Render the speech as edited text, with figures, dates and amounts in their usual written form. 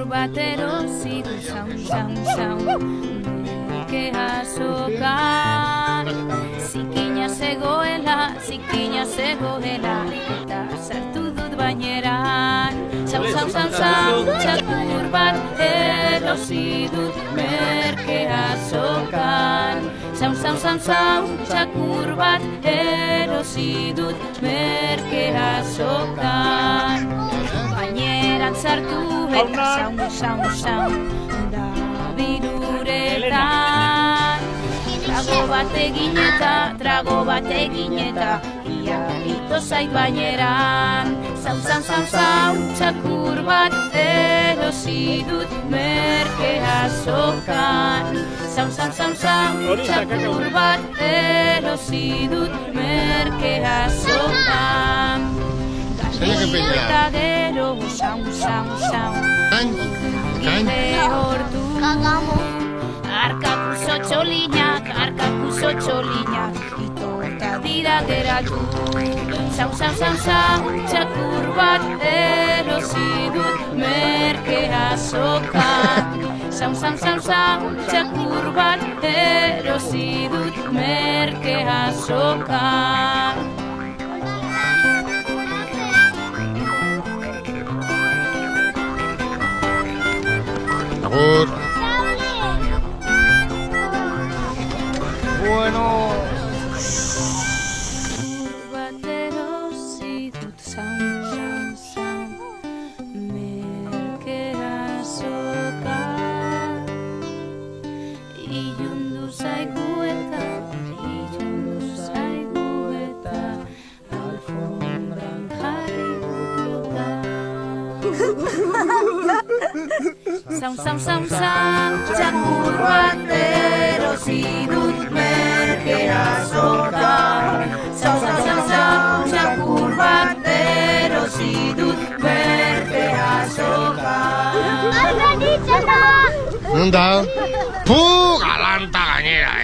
bat erosi du zaun, merkea sokan. Zikina zegoela, eta sartu dut baineran. Zaun, txakur bat erosi dut merkea sokan. Zaun, txakur bat erosi dut merkea sokan. Baineran sartu eta zaun, da biruretan. Trago bat egin eta ia ito zait baineran. Zaun, txakur bat erosi dut merkea sokan. Zaun, txakur bat erosi dut merkea sokan. Gazteio eta gero zaun, gire hortu. Arkakuzo txolinak, itota dira geratu. Zaun, txakur bat erosi dut merkea sokan. Zaun, txakur bat erosi dut merkea sokan. Agur. Bueno. Bat erosi dut zaun, merkea sokan. Ilundu zaigu eta alfombran jarri dut loka. Zaun, txakur bat erosi dut merkea sokan. Zaun, txakur bat erosi dut merkea sokan. Non da? Galanta gainera,